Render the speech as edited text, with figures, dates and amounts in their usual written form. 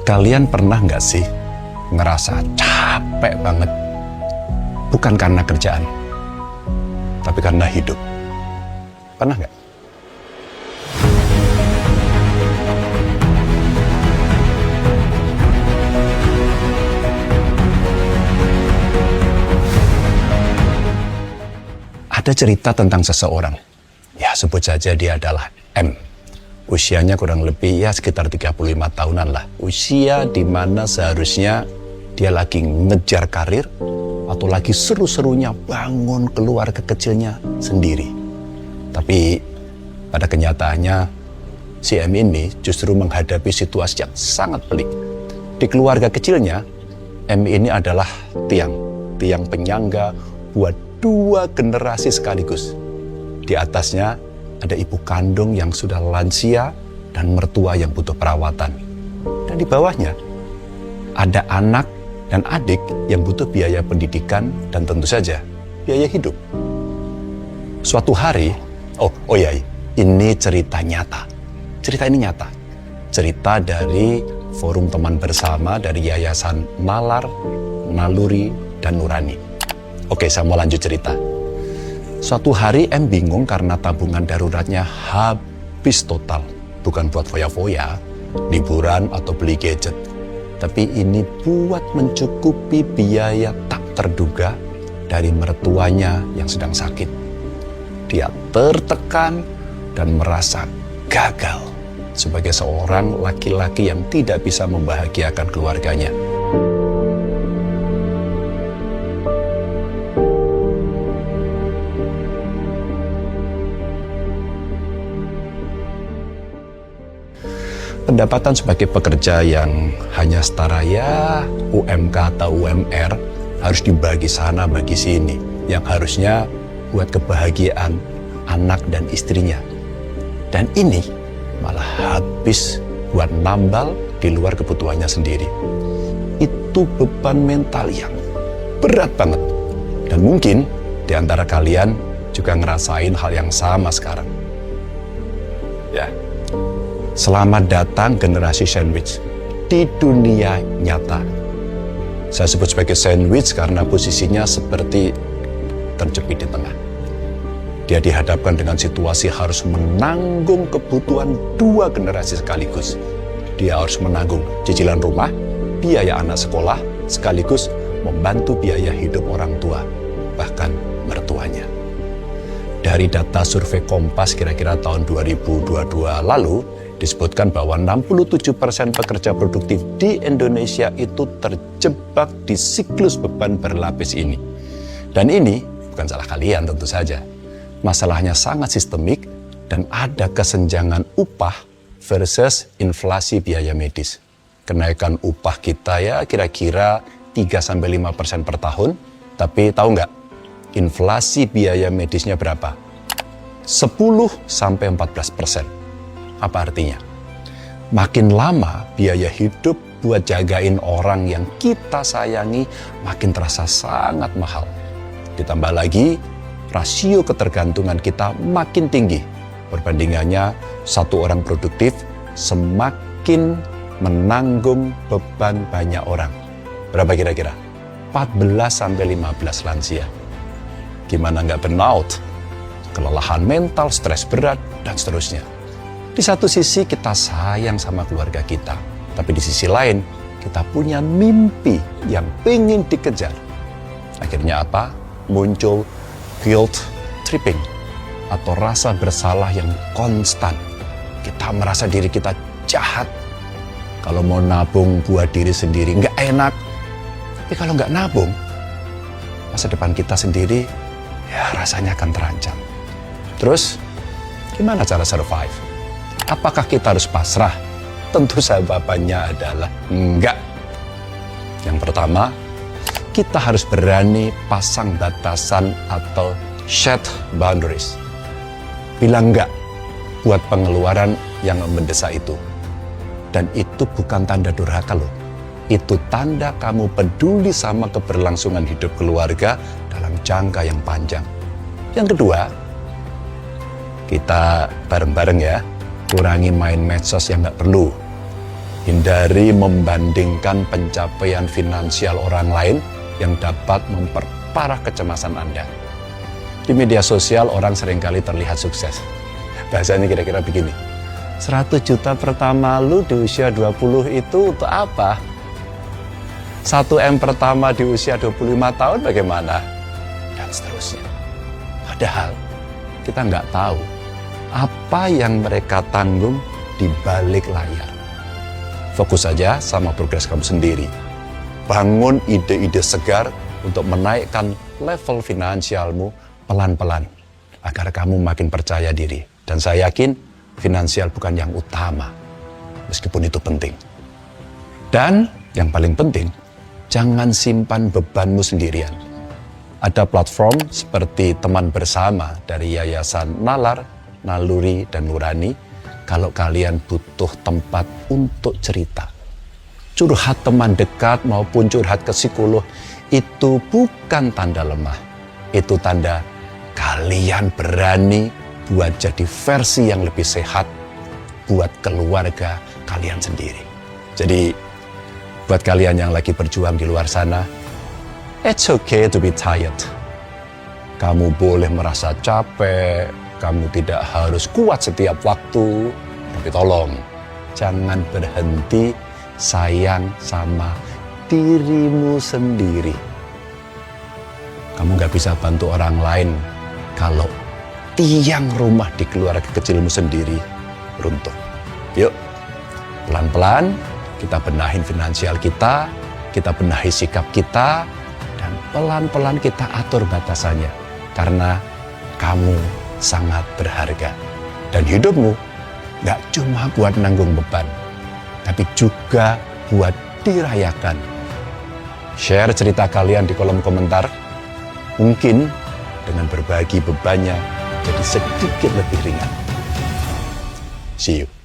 Kalian pernah nggak sih ngerasa capek banget? Bukan karena kerjaan, tapi karena hidup. Pernah nggak? Ada cerita tentang seseorang. Ya, sebut saja dia adalah M. Usianya kurang lebih ya sekitar 35 tahunan lah. Usia di mana seharusnya dia lagi ngejar karir atau lagi seru-serunya bangun keluarga kecilnya sendiri. Tapi pada kenyataannya si M ini justru menghadapi situasi yang sangat pelik. Di keluarga kecilnya, M ini adalah tiang penyangga buat 2 generasi sekaligus. Di atasnya ada ibu kandung yang sudah lansia dan mertua yang butuh perawatan. Dan di bawahnya ada anak dan adik yang butuh biaya pendidikan dan tentu saja biaya hidup. Suatu hari, ini cerita nyata. Cerita ini nyata. Cerita dari forum teman bersama dari Yayasan Nalar, Naluri, dan Nurani. Oke, saya mau lanjut cerita. Suatu hari M bingung karena tabungan daruratnya habis total. Bukan buat foya-foya, liburan atau beli gadget. Tapi ini buat mencukupi biaya tak terduga dari mertuanya yang sedang sakit. Dia tertekan dan merasa gagal sebagai seorang laki-laki yang tidak bisa membahagiakan keluarganya. Pendapatan sebagai pekerja yang hanya setara ya UMK atau UMR harus dibagi sana bagi sini, yang harusnya buat kebahagiaan anak dan istrinya. Dan ini malah habis buat nambal di luar kebutuhannya sendiri. Itu beban mental yang berat banget. Dan mungkin di antara kalian juga ngerasain hal yang sama sekarang. Ya. Selamat datang generasi sandwich di dunia nyata. Saya sebut sebagai sandwich karena posisinya seperti terjepit di tengah. Dia dihadapkan dengan situasi harus menanggung kebutuhan 2 generasi sekaligus. Dia harus menanggung cicilan rumah, biaya anak sekolah, sekaligus membantu biaya hidup orang tua, bahkan mertuanya. Dari data survei Kompas kira-kira tahun 2022 lalu, disebutkan bahwa 67% pekerja produktif di Indonesia itu terjebak di siklus beban berlapis ini. Dan ini bukan salah kalian tentu saja. Masalahnya sangat sistemik dan ada kesenjangan upah versus inflasi biaya medis. Kenaikan upah kita ya kira-kira 3-5% per tahun, tapi tahu nggak? Inflasi biaya medisnya berapa? 10-14%. Apa artinya? Makin lama biaya hidup buat jagain orang yang kita sayangi makin terasa sangat mahal. Ditambah lagi, rasio ketergantungan kita makin tinggi. Perbandingannya, 1 orang produktif semakin menanggung beban banyak orang. Berapa kira-kira? 14-15 lansia. Gimana nggak burnout? Kelelahan mental, stres berat, dan seterusnya. Di satu sisi kita sayang sama keluarga kita, tapi di sisi lain kita punya mimpi yang pengen dikejar. Akhirnya apa? Muncul guilt tripping atau rasa bersalah yang konstan. Kita merasa diri kita jahat. Kalau mau nabung buat diri sendiri nggak enak, tapi kalau nggak nabung, masa depan kita sendiri ya rasanya akan terancam. Terus gimana cara survive? Apakah kita harus pasrah? Tentu jawabannya adalah enggak. Yang pertama, kita harus berani pasang batasan atau set boundaries. Bilang enggak buat pengeluaran yang mendesak itu. Dan itu bukan tanda durhaka loh. Itu tanda kamu peduli sama keberlangsungan hidup keluarga dalam jangka yang panjang. Yang kedua, kita bareng-bareng ya, kurangi main medsos yang nggak perlu. Hindari membandingkan pencapaian finansial orang lain yang dapat memperparah kecemasan Anda. Di media sosial orang seringkali terlihat sukses. Bahasanya kira-kira begini, 100 juta pertama lu di usia 20 itu untuk apa? 1M pertama di usia 25 tahun bagaimana? Dan seterusnya. Padahal kita nggak tahu apa yang mereka tanggung di balik layar. Fokus saja sama progres kamu sendiri. Bangun ide-ide segar untuk menaikkan level finansialmu pelan-pelan agar kamu makin percaya diri. Dan saya yakin finansial bukan yang utama, meskipun itu penting. Dan yang paling penting, jangan simpan bebanmu sendirian. Ada platform seperti Teman Bersama dari Yayasan Nalar, Naluri, dan Nurani. Kalau kalian butuh tempat untuk cerita, curhat teman dekat maupun curhat ke psikolog, itu bukan tanda lemah. Itu tanda kalian berani buat jadi versi yang lebih sehat buat keluarga kalian sendiri. Jadi, buat kalian yang lagi berjuang di luar sana, it's okay to be tired. Kamu boleh merasa capek, kamu tidak harus kuat setiap waktu, tapi tolong jangan berhenti sayang sama dirimu sendiri. Kamu gak bisa bantu orang lain kalau tiang rumah di keluarga kecilmu sendiri runtuh. Yuk, pelan-pelan kita benahin finansial kita benahi sikap kita, dan pelan-pelan kita atur batasannya. Karena kamu sangat berharga. Dan hidupmu gak cuma buat nanggung beban, tapi juga buat dirayakan. Share cerita kalian di kolom komentar. Mungkin dengan berbagi bebannya jadi sedikit lebih ringan. See you.